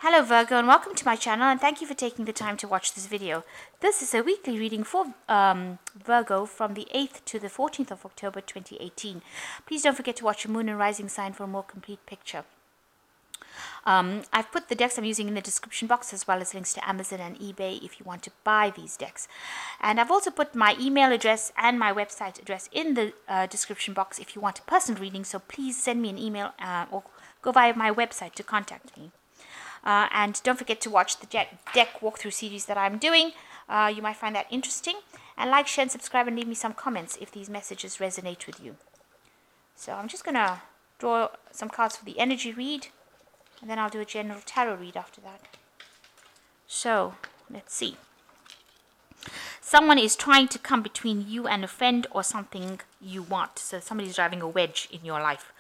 Hello Virgo, and welcome to my channel, and thank you for taking the time to watch this video. This is a weekly reading for Virgo from the 8th to the 14th of October 2018. Please don't forget to watch your moon and rising sign for a more complete picture. I've put the decks I'm using in the description box, as well as links to Amazon and eBay if you want to buy these decks. And I've also put my email address and my website address in the description box if you want a personal reading, so please send me an email or go via my website to contact me. And don't forget to watch the deck walkthrough series that I'm doing. You might find that interesting. And like, share, and subscribe, and leave me some comments if these messages resonate with you. So I'm just going to draw some cards for the energy read, and then I'll do a general tarot read after that. So, let's see. Someone is trying to come between you and a friend or something you want. So somebody's driving a wedge in your life,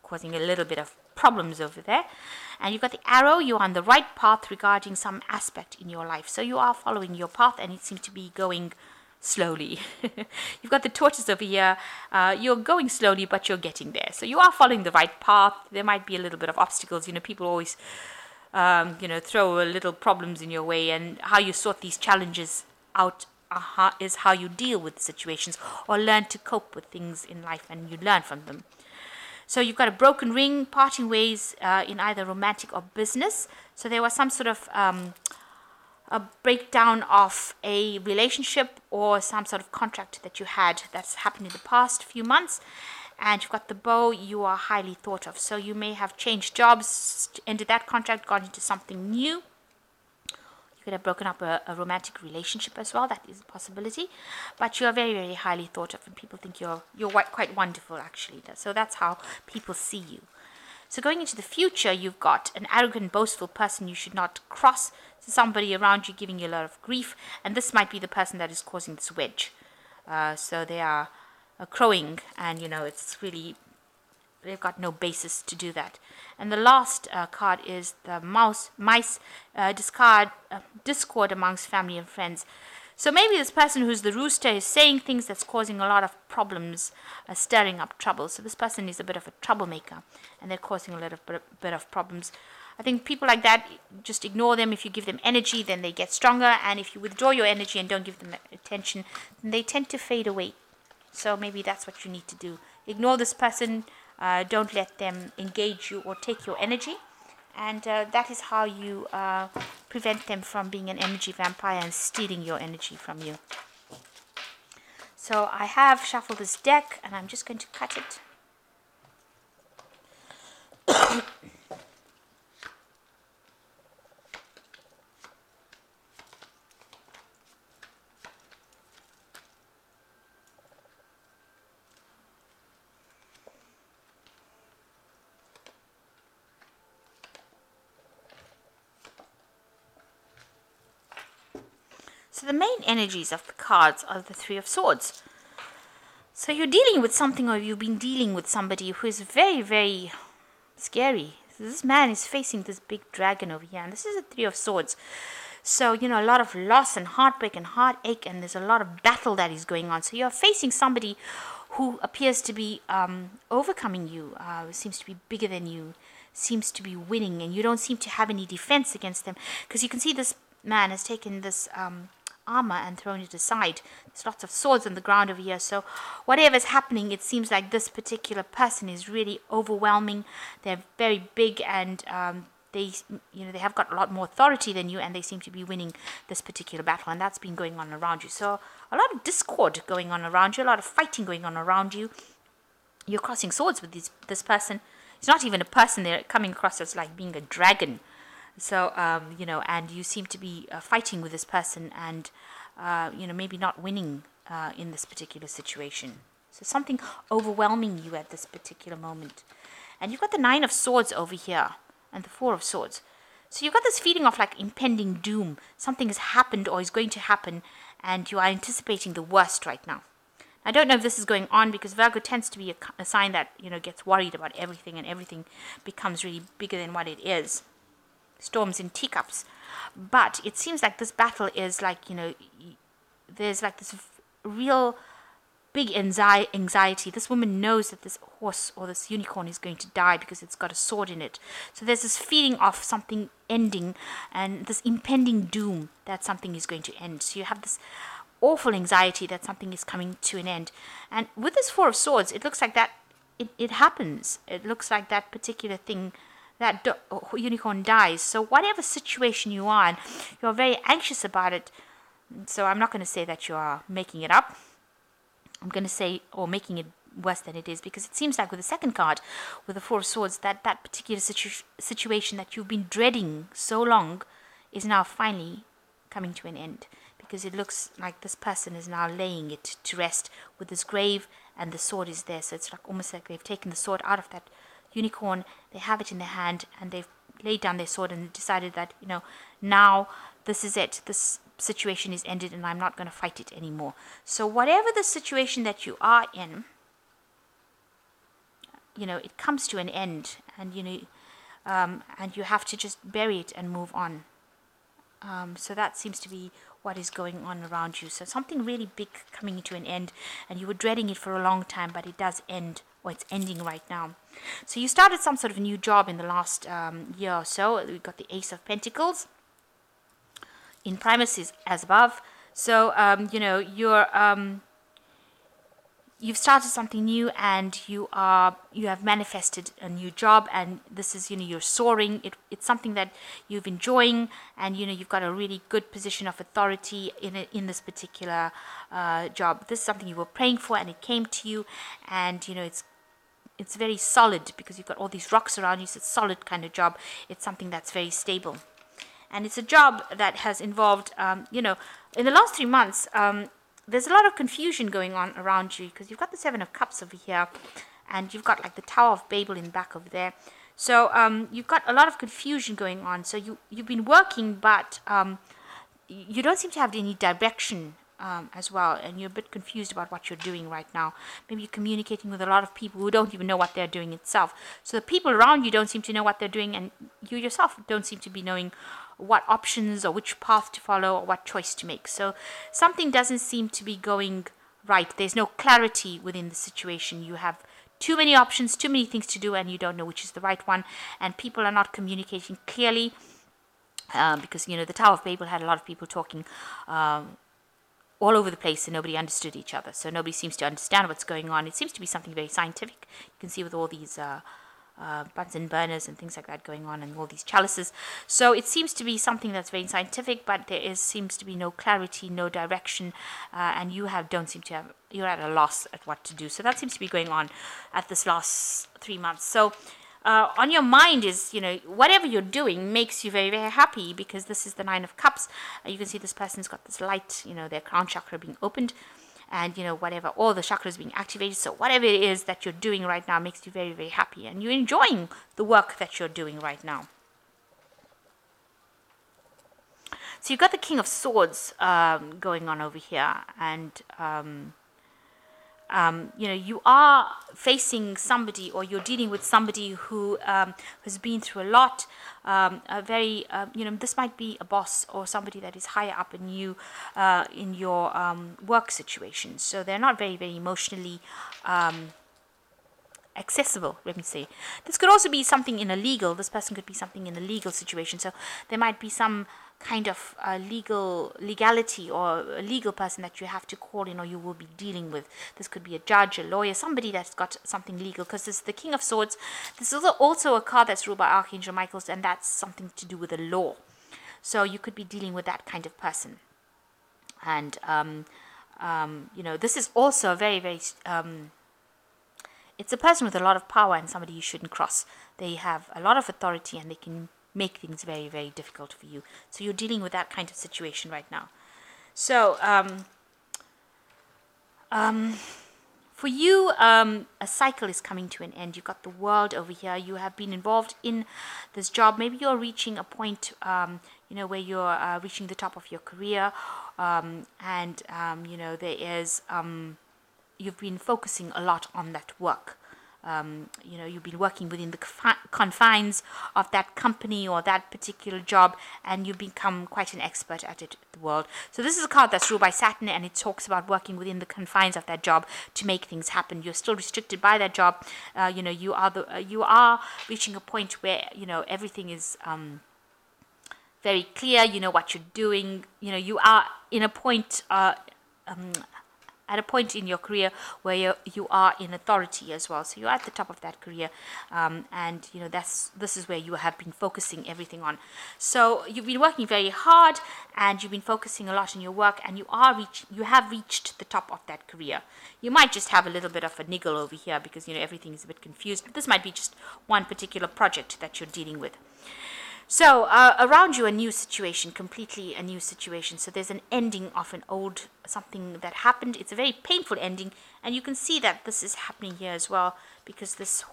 causing a little bit of problems over there. And you've got the arrow. You're on the right path regarding some aspect in your life. So you are following your path, and it seems to be going slowly. You've got the tortoise over here. You're going slowly, but you're getting there. So you are following the right path. There might be a little bit of obstacles. People always throw a little problems in your way, and how you sort these challenges out is how you deal with situations or learn to cope with things in life, and you learn from them. So you've got a broken ring, parting ways in either romantic or business. So there was some sort of a breakdown of a relationship or some sort of contract that you had that's happened in the past few months. And you've got the bow. You are highly thought of. So you may have changed jobs, ended that contract, gone into something new. You could have broken up a romantic relationship as well. That is a possibility. But you are very, very highly thought of, and people think you're quite wonderful, actually. So that's how people see you. So going into the future, you've got an arrogant, boastful person you should not cross. So somebody around you giving you a lot of grief, and this might be the person that is causing this wedge. So they are crowing, and it's really, they've got no basis to do that. And the last card is the mice discord amongst family and friends. So maybe this person who's the rooster is saying things that's causing a lot of problems, stirring up trouble. So this person is a bit of a troublemaker, and they're causing a little bit of problems. I think people like that, just ignore them. If you give them energy, then they get stronger. And if you withdraw your energy and don't give them attention, then they tend to fade away. So maybe that's what you need to do. Ignore this person. Don't let them engage you or take your energy. And that is how you prevent them from being an energy vampire and stealing your energy from you. So I have shuffled this deck, and I'm just going to cut it. So the main energies of the cards are the Three of Swords. So you're dealing with something, or you've been dealing with somebody who is very, very scary. So this man is facing this big dragon over here, and this is a Three of Swords. So, a lot of loss and heartbreak and heartache, and there's a lot of battle that is going on. So you're facing somebody who appears to be overcoming you, seems to be bigger than you, seems to be winning, and you don't seem to have any defense against them, because you can see this man has taken this armor and thrown it aside. There's lots of swords on the ground over here. So whatever's happening, it seems like this particular person is really overwhelming. They're very big, and they have got a lot more authority than you, and they seem to be winning this particular battle, and that's been going on around you. So a lot of discord going on around you, a lot of fighting going on around you. You're crossing swords with this person. It's not even a person. They're coming across as like being a dragon. So, and you seem to be fighting with this person, and, maybe not winning in this particular situation. So something overwhelming you at this particular moment. And you've got the Nine of Swords over here, and the Four of Swords. So you've got this feeling of like impending doom. Something has happened or is going to happen, and you are anticipating the worst right now. I don't know if this is going on, because Virgo tends to be a sign that, gets worried about everything, and everything becomes really bigger than what it is. Storms in teacups. But it seems like this battle is like, there's like this real big anxiety. This woman knows that this horse or this unicorn is going to die because it's got a sword in it. So there's this feeling of something ending and this impending doom that something is going to end. So you have this awful anxiety that something is coming to an end. And with this Four of Swords, it looks like that it happens. It looks like that particular thing, that unicorn dies. So whatever situation you are in, you're very anxious about it. So I'm not going to say that you are making it up. I'm going to say, or making it worse than it is, because it seems like with the second card, with the Four of Swords, that particular situation that you've been dreading so long is now finally coming to an end, because it looks like this person is now laying it to rest with this grave, and the sword is there. So it's like almost like they've taken the sword out of that unicorn, they have it in their hand, and they've laid down their sword and decided that, now this is it. This situation is ended and I'm not going to fight it anymore. So whatever the situation that you are in, it comes to an end, and and you have to just bury it and move on. So that seems to be what is going on around you. So something really big coming to an end, and you were dreading it for a long time, but it does end, or it's ending right now. So you started some sort of new job in the last year or so. We got the Ace of Pentacles in Primus as above. So you've started something new, and you have manifested a new job, and this is you're soaring. It's something that you've enjoying, and you've got a really good position of authority in this particular job. This is something you were praying for, and it came to you, and it's very solid because you've got all these rocks around you. So it's a solid kind of job. It's something that's very stable. And it's a job that has involved, in the last 3 months, there's a lot of confusion going on around you, because you've got the Seven of Cups over here, and you've got like the Tower of Babel in the back over there. So you've got a lot of confusion going on. So you've been working, but you don't seem to have any direction as well, and you're a bit confused about what you're doing right now. Maybe you're communicating with a lot of people who don't even know what they're doing itself. So the people around you don't seem to know what they're doing, and you yourself don't seem to be knowing what options or which path to follow or what choice to make. So something doesn't seem to be going right. There's no clarity within the situation. You have too many options, too many things to do, and you don't know which is the right one, and people are not communicating clearly, because the Tower of Babel had a lot of people talking all over the place, and nobody understood each other. So nobody seems to understand what's going on. It seems to be something very scientific. You can see with all these Bunsen burners and things like that going on, and all these chalices. So it seems to be something that's very scientific, but seems to be no clarity, no direction, and you're at a loss at what to do. So that seems to be going on at this last 3 months. So on your mind is, whatever you're doing makes you very, very happy, because this is the Nine of Cups. You can see this person's got this light, their crown chakra being opened, and whatever, all the chakras being activated. So whatever it is that you're doing right now makes you very, very happy, and you're enjoying the work that you're doing right now. So you've got the King of Swords going on over here, and you are facing somebody, or you're dealing with somebody who has been through a lot. This might be a boss or somebody that is higher up in you, in your work situation. So they're not very, very emotionally accessible, let me say. This could also be something in a legal. This person could be something in a legal situation. So there might be some kind of legality, or a legal person that you have to call in, or you will be dealing with. This could be a judge, a lawyer, somebody that's got something legal, because this is the King of Swords. This is also a card that's ruled by Archangel Michael, and that's something to do with the law. So you could be dealing with that kind of person. And this is also a very, very it's a person with a lot of power, and somebody you shouldn't cross. They have a lot of authority, and they can make things very, very difficult for you. So you're dealing with that kind of situation right now. So for you, a cycle is coming to an end. You've got the World over here. You have been involved in this job. Maybe you're reaching a point, where you're reaching the top of your career, there is you've been focusing a lot on that work. you've been working within the confines of that company or that particular job, and you've become quite an expert at it, the world. So this is a card that's ruled by Saturn, and it talks about working within the confines of that job to make things happen. You're still restricted by that job. You are reaching a point where everything is very clear. You know what you're doing. You are in a point at a point in your career where you are in authority as well. So you're at the top of that career, and this is where you have been focusing everything on. So you've been working very hard, and you've been focusing a lot on your work, and you have reached the top of that career. You might just have a little bit of a niggle over here because everything is a bit confused, but this might be just one particular project that you're dealing with. So around you, a new situation, completely a new situation. So there's an ending of an old something that happened. It's a very painful ending, and you can see that this is happening here as well, because this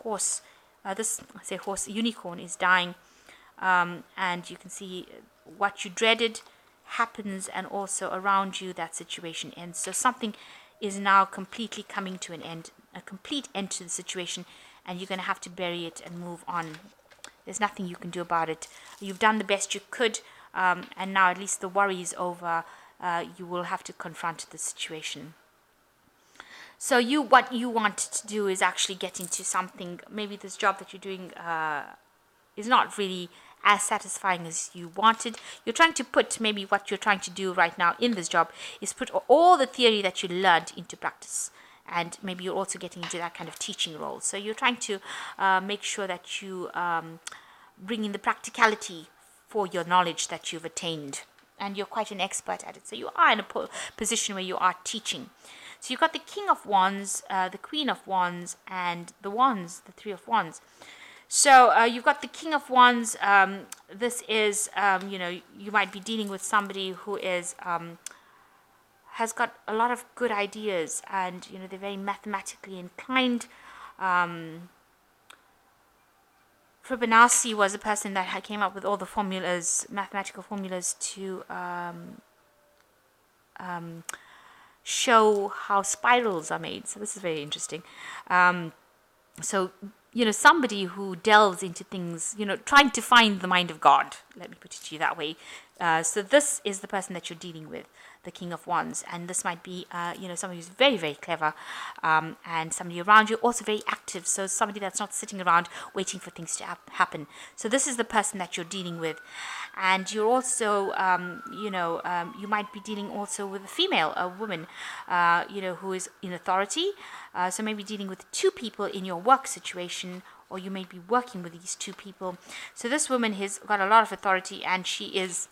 unicorn is dying, and you can see what you dreaded happens, and also around you that situation ends. So something is now completely coming to an end, a complete end to the situation, and you're going to have to bury it and move on. There's nothing you can do about it. You've done the best you could, and now at least the worry is over. You will have to confront the situation. So what you want to do is actually get into something. Maybe this job that you're doing is not really as satisfying as you wanted. You're trying to put, maybe what you're trying to do right now in this job is put all the theory that you learned into practice. And maybe you're also getting into that kind of teaching role. So you're trying to make sure that you bring in the practicality for your knowledge that you've attained. And you're quite an expert at it. So you are in a position where you are teaching. So you've got the King of Wands, the Queen of Wands, and the Wands, the Three of Wands. So you've got the King of Wands. This is, you might be dealing with somebody who is... has got a lot of good ideas, and they're very mathematically inclined. Fibonacci was a person that came up with all the formulas, mathematical formulas, to show how spirals are made. So this is very interesting. So somebody who delves into things, trying to find the mind of God. Let me put it to you that way. So this is the person that you're dealing with, the King of Wands, and this might be, somebody who's very, very clever, and somebody around you also very active. So somebody that's not sitting around waiting for things to happen. So this is the person that you're dealing with, and you're also, you might be dealing also with a female, a woman, who is in authority. So maybe dealing with two people in your work situation, or you may be working with these two people. So this woman has got a lot of authority, and she is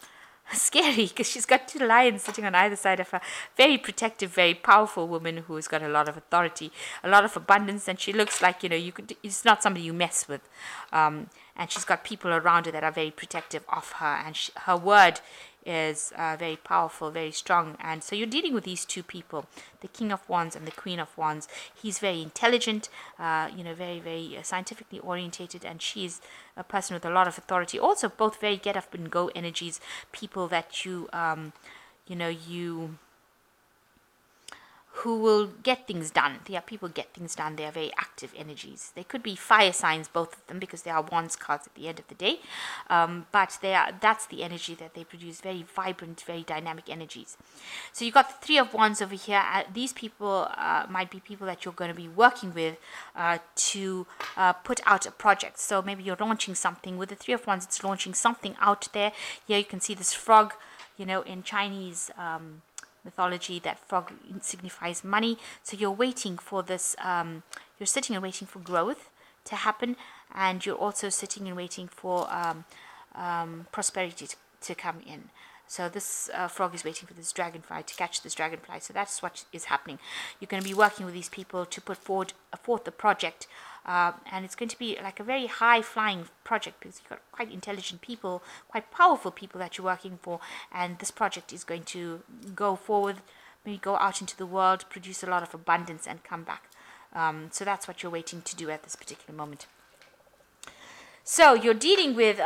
scary because she's got two lions sitting on either side of her. Very protective, very powerful woman who's got a lot of authority, a lot of abundance, and she looks like, it's not somebody you mess with. And she's got people around her that are very protective of her, and her word is very powerful, very strong. And so you're dealing with these two people, the King of Wands and the Queen of Wands. He's very intelligent, very, very scientifically orientated, and she's a person with a lot of authority. Also, both very get up and go energies, people that who will get things done. They are people get things done. They are very active energies. They could be fire signs, both of them, because they are Wands cards at the end of the day. But that's the energy that they produce, very vibrant, very dynamic energies. So you've got the Three of Wands over here. These people might be people that you're going to be working with to put out a project. So maybe you're launching something. With the Three of Wands, it's launching something out there. Here you can see this frog, in Chinese mythology, that frog signifies money. So you're waiting for this, you're sitting and waiting for growth to happen, and you're also sitting and waiting for prosperity to come in. So this frog is waiting for this dragonfly, to catch this dragonfly. So that's what is happening. You're going to be working with these people to put forth the project, and it's going to be like a very high-flying project, because you've got quite intelligent people, quite powerful people that you're working for, and this project is going to go forward, maybe go out into the world, produce a lot of abundance, and come back. So that's what you're waiting to do at this particular moment. So you're dealing with,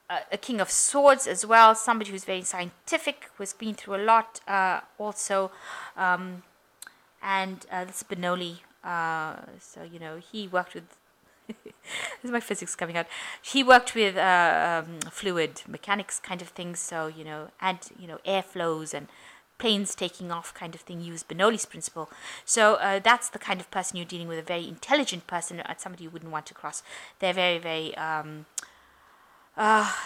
a King of Swords as well, somebody who's very scientific, who's been through a lot also, and this Benoli, So, he worked with, this is my physics coming out. He worked with fluid mechanics kind of things. So, and, air flows and planes taking off kind of thing, use Bernoulli's principle. So that's the kind of person you're dealing with, a very intelligent person, somebody you wouldn't want to cross. They're very, very,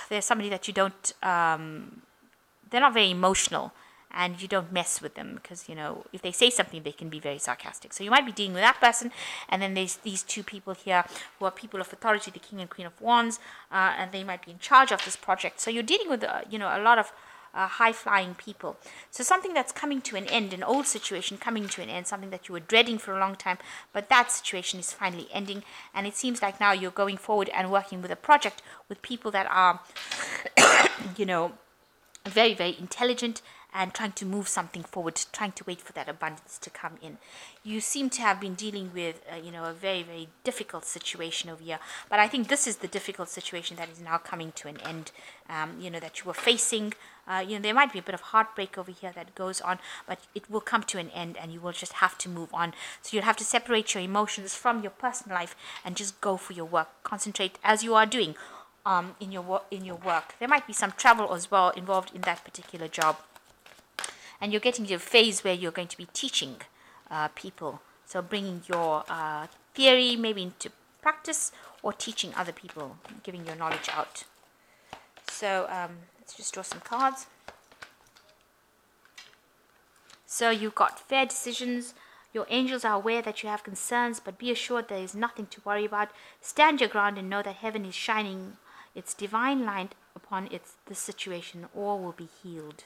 they're somebody that you don't, they're not very emotional, and you don't mess with them because, if they say something, they can be very sarcastic. So you might be dealing with that person. And then there's these two people here who are people of authority, the King and Queen of Wands, and they might be in charge of this project. So you're dealing with, a lot of high-flying people. So something that's coming to an end, an old situation coming to an end, something that you were dreading for a long time, but that situation is finally ending. And it seems like now you're going forward and working with a project with people that are, very, very intelligent and trying to move something forward, trying to wait for that abundance to come in. You seem to have been dealing with, a very, very difficult situation over here. But I think this is the difficult situation that is now coming to an end, that you were facing. There might be a bit of heartbreak over here that goes on, but it will come to an end and you will just have to move on. So you'll have to separate your emotions from your personal life and just go for your work. Concentrate as you are doing in your work. There might be some travel as well involved in that particular job. And you're getting to a phase where you're going to be teaching people. So bringing your theory maybe into practice, or teaching other people, giving your knowledge out. So let's just draw some cards. So you've got fair decisions. Your angels are aware that you have concerns, but be assured there is nothing to worry about. Stand your ground and know that heaven is shining its divine light upon this situation. All will be healed.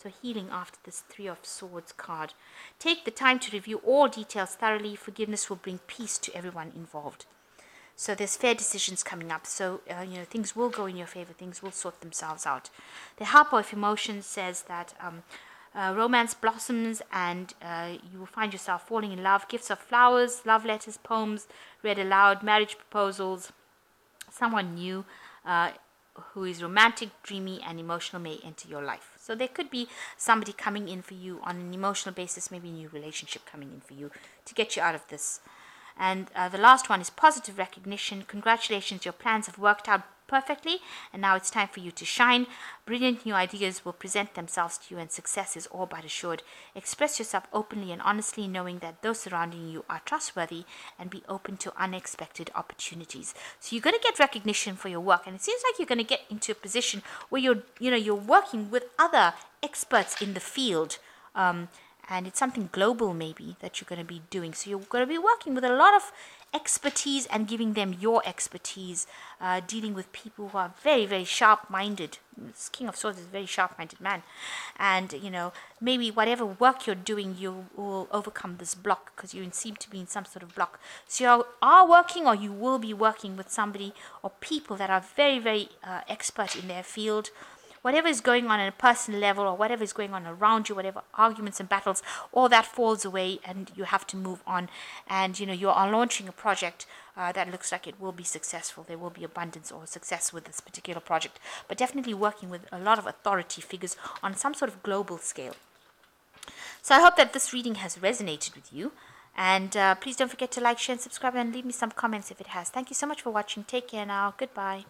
So healing after this Three of Swords card. Take the time to review all details thoroughly. Forgiveness will bring peace to everyone involved. So there's fair decisions coming up. So, things will go in your favor. Things will sort themselves out. The Helper of Emotions says that romance blossoms and you will find yourself falling in love. Gifts of flowers, love letters, poems read aloud, marriage proposals. Someone new who is romantic, dreamy, and emotional may enter your life. So there could be somebody coming in for you on an emotional basis, maybe a new relationship coming in for you to get you out of this. And the last one is positive recognition. Congratulations, your plans have worked out perfectly, and now it's time for you to shine. Brilliant new ideas will present themselves to you, and success is all but assured. Express yourself openly and honestly, knowing that those surrounding you are trustworthy, and be open to unexpected opportunities. So you're going to get recognition for your work, and it seems like you're going to get into a position where you're working with other experts in the field. And it's something global maybe that you're going to be doing. So you're going to be working with a lot of expertise and giving them your expertise, dealing with people who are very, very sharp-minded. This King of Swords is a very sharp-minded man. And, maybe whatever work you're doing, you will overcome this block because you seem to be in some sort of block. So you are working, or you will be working with somebody or people that are very, very expert in their field. Whatever is going on a personal level, or whatever is going on around you, whatever arguments and battles, all that falls away and you have to move on. And, you are launching a project that looks like it will be successful. There will be abundance or success with this particular project. But definitely working with a lot of authority figures on some sort of global scale. So I hope that this reading has resonated with you. And please don't forget to like, share, and subscribe, and leave me some comments if it has. Thank you so much for watching. Take care now. Goodbye.